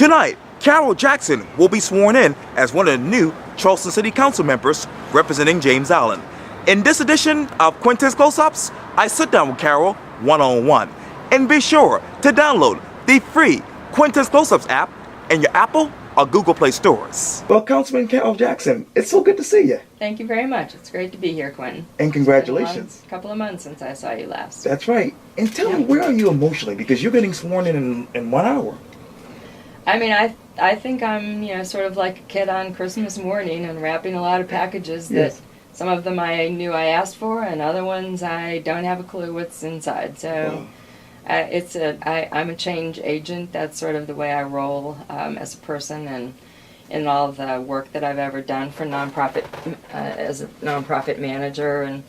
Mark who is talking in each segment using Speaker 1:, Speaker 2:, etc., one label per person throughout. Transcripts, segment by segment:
Speaker 1: Tonight, Carol Jackson will be sworn in as one of the new Charleston City Council members representing James Island. In this edition of Quintin's Close-Ups, I sit down with Carol one-on-one. And be sure to download the free Quintin's Close-Ups app in your Apple or Google Play stores. Well, Councilman Carol Jackson, it's so good to see you.
Speaker 2: Thank you very much. It's great to be here, Quintin.
Speaker 1: And congratulations.
Speaker 2: It's been a couple of months since I saw you last.
Speaker 1: That's right. And tell me, where are you emotionally? Because you're getting sworn in 1 hour.
Speaker 2: I mean, I think I'm, sort of like a kid on Christmas morning and wrapping a lot of packages that some of them I knew I asked for and other ones I don't have a clue what's inside. So I'm a change agent. That's sort of the way I roll as a person and in all the work that I've ever done for nonprofit, as a nonprofit manager and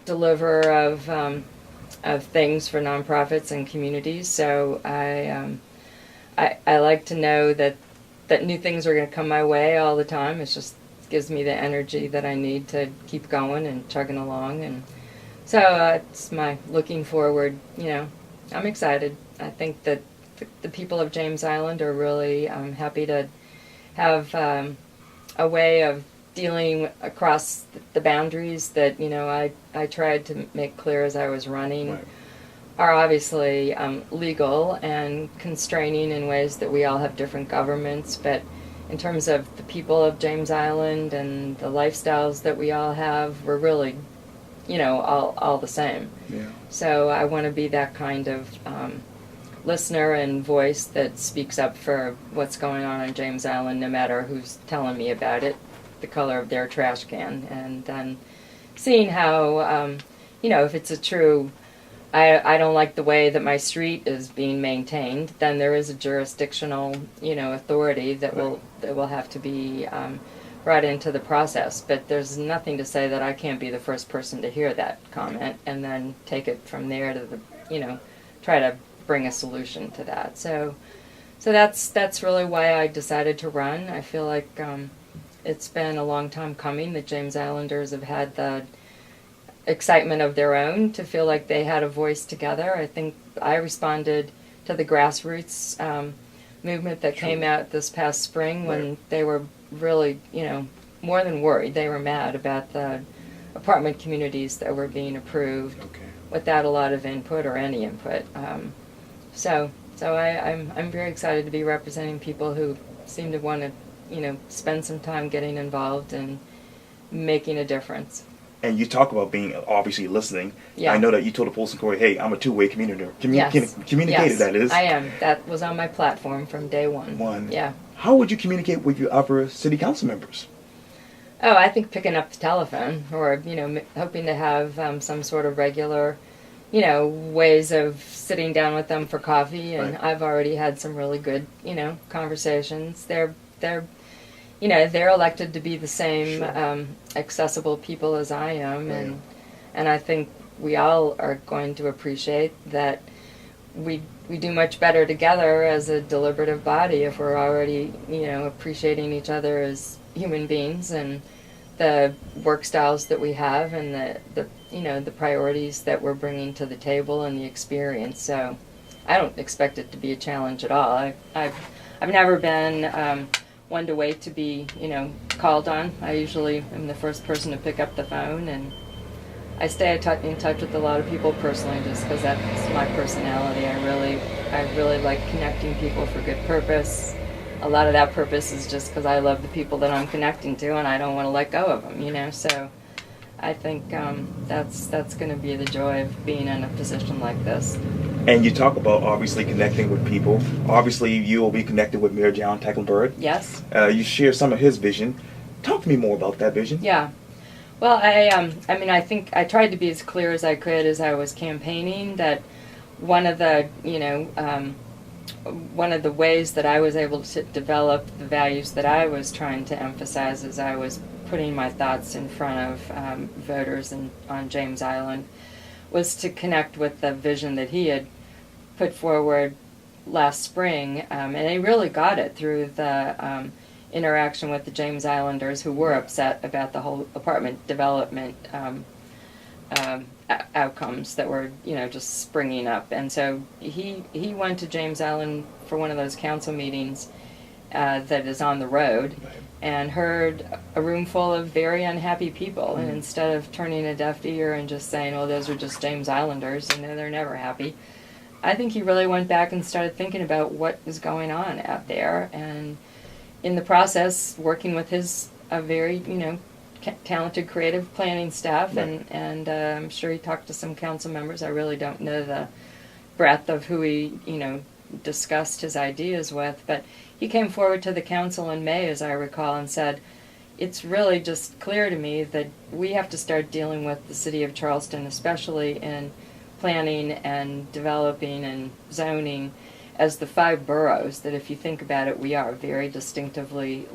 Speaker 2: deliverer of things for nonprofits and communities. So I like to know that new things are going to come my way all the time. It just gives me the energy that I need to keep going and chugging along. And so it's my looking forward, I'm excited. I think that the people of James Island are really happy to have a way of dealing across the boundaries that, I tried to make clear as I was running. Right. Are obviously legal and constraining in ways that we all have different governments, but in terms of the people of James Island and the lifestyles that we all have, we're really, all the same. Yeah. So I want to be that kind of listener and voice that speaks up for what's going on James Island, no matter who's telling me about it, the color of their trash can, and then seeing how, if it's a true I don't like the way that my street is being maintained, then there is a jurisdictional, authority that will have to be brought into the process. But there's nothing to say that I can't be the first person to hear that comment and then take it from there to try to bring a solution to that. So that's really why I decided to run. I feel like it's been a long time coming that James Islanders have had the excitement of their own to feel like they had a voice together. I think I responded to the grassroots movement that came out this past spring when they were really, more than worried. They were mad about the apartment communities that were being approved without a lot of input or any input. So I'm very excited to be representing people who seem to want to, spend some time getting involved and making a difference.
Speaker 1: And you talk about being obviously listening.
Speaker 2: Yeah.
Speaker 1: I know that you told the Polson Corey, hey, I'm a two-way communicator. Communicated, that is.
Speaker 2: I am. That was on my platform from day one. Yeah.
Speaker 1: How would you communicate with your other city council members?
Speaker 2: Oh, I think picking up the telephone or, hoping to have some sort of regular, ways of sitting down with them for coffee. And I've already had some really good, conversations. They're elected to be the same accessible people as I am, and I think we all are going to appreciate that we do much better together as a deliberative body if we're already, appreciating each other as human beings and the work styles that we have and the priorities that we're bringing to the table and the experience. So I don't expect it to be a challenge at all. I've never been one to wait to be, called on. I usually am the first person to pick up the phone, and I stay in touch with a lot of people personally just because that's my personality. I really like connecting people for good purpose. A lot of that purpose is just because I love the people that I'm connecting to, and I don't want to let go of them, So I think that's going to be the joy of being in a position like this.
Speaker 1: And you talk about obviously connecting with people. Obviously, you will be connected with Mayor John Tecklenburg.
Speaker 2: Yes.
Speaker 1: You share some of his vision. Talk to me more about that vision.
Speaker 2: Yeah. Well, I think I tried to be as clear as I could as I was campaigning that one of the ways that I was able to develop the values that I was trying to emphasize as I was putting my thoughts in front of voters on James Island was to connect with the vision that he had put forward last spring, and he really got it through the interaction with the James Islanders who were upset about the whole apartment development outcomes that were, just springing up. And so he went to James Allen for one of those council meetings that is on the road, and heard a room full of very unhappy people. And instead of turning a deaf ear and just saying, well, those are just James Islanders, they're never happy, I think he really went back and started thinking about what was going on out there, and in the process working with his very talented creative planning staff. And I'm sure he talked to some council members. I really don't know the breadth of who he discussed his ideas with, but he came forward to the council in May, as I recall, and said, it's really just clear to me that we have to start dealing with the city of Charleston, especially in planning and developing and zoning, as the 5 boroughs that, if you think about it, we are very distinctively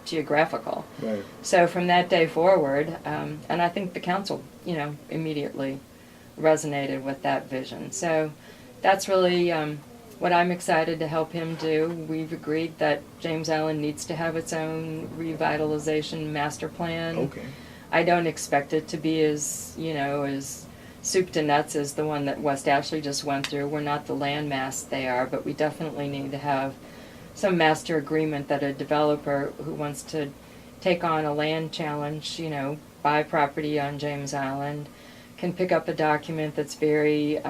Speaker 2: geographical.
Speaker 1: Right.
Speaker 2: So from that day forward, and I think the council, immediately resonated with that vision. So that's really what I'm excited to help him do. We've agreed that James Allen needs to have its own revitalization master plan.
Speaker 1: Okay.
Speaker 2: I don't expect it to be as soup to nuts as the one that West Ashley just went through. We're not the landmass they are, but we definitely need to have some master agreement that a developer who wants to take on a land challenge, buy property on James Island, can pick up a document that's very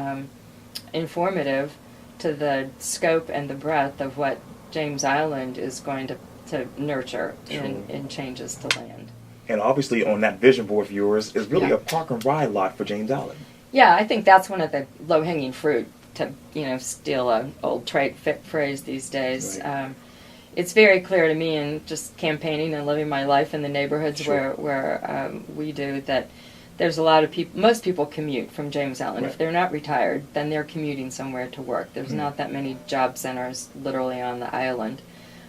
Speaker 2: informative to the scope and the breadth of what James Island is going to nurture in changes to land.
Speaker 1: And obviously on that vision board of yours is really a park and ride lot for James Allen.
Speaker 2: Yeah, I think that's one of the low-hanging fruit, to steal an old trite phrase these days.
Speaker 1: Right.
Speaker 2: It's very clear to me, in just campaigning and living my life in the neighborhoods where we do, that there's a lot of people, most people commute from James Allen.
Speaker 1: Right.
Speaker 2: If they're not retired, then they're commuting somewhere to work. There's not that many job centers literally on the island.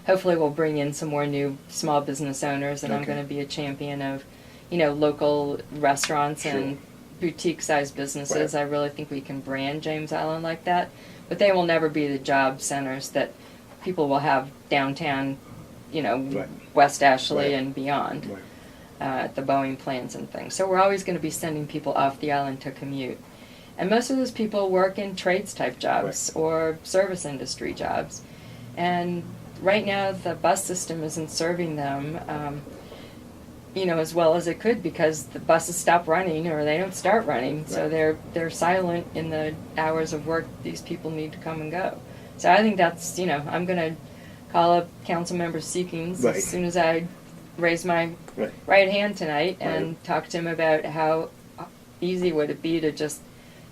Speaker 2: Hopefully we'll bring in some more new small business owners, and I'm going to be a champion of, local restaurants and boutique-sized businesses. I really think we can brand James Allen like that, but they will never be the job centers that people will have downtown, West Ashley and beyond, the Boeing plants and things. So we're always going to be sending people off the island to commute. And most of those people work in trades-type jobs or service industry jobs. And right now the bus system isn't serving them as well as it could, because the buses stop running or they don't start running. So they're silent in the hours of work these people need to come and go. So I think that's, I'm going to call up Councilmember Seekings as soon as I raise my right hand tonight and talk to him about how easy would it be to just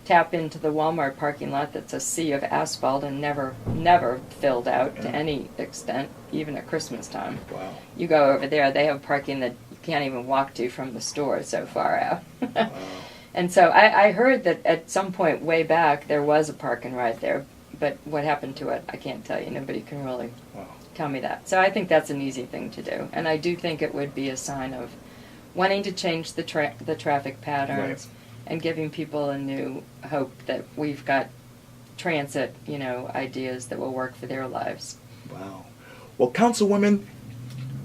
Speaker 2: tap into the Walmart parking lot that's a sea of asphalt and never filled out to any extent, even at Christmas time.
Speaker 1: Wow.
Speaker 2: You go over there, they have parking that you can't even walk to from the store, so far out.
Speaker 1: Wow.
Speaker 2: And so I heard that at some point way back there was a park and ride there, but what happened to it, I can't tell you. Nobody can really tell me that. So I think that's an easy thing to do, and I do think it would be a sign of wanting to change the traffic patterns and giving people a new hope that we've got transit, ideas that will work for their lives.
Speaker 1: Wow. Well, Councilwoman.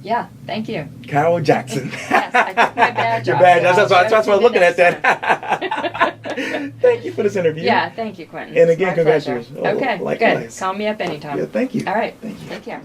Speaker 2: Yeah, thank you.
Speaker 1: Carol Jackson.
Speaker 2: Yes, I took my badge
Speaker 1: Your
Speaker 2: off.
Speaker 1: badge.
Speaker 2: So
Speaker 1: That's why I was looking at
Speaker 2: time.
Speaker 1: that. Thank you for this interview.
Speaker 2: Yeah, thank you, Quintin.
Speaker 1: And
Speaker 2: It's
Speaker 1: again,
Speaker 2: my pleasure.
Speaker 1: congratulations.
Speaker 2: Okay,
Speaker 1: Likewise.
Speaker 2: good. Call me up anytime.
Speaker 1: Yeah, thank you.
Speaker 2: All right.
Speaker 1: Thank you.
Speaker 2: Take care.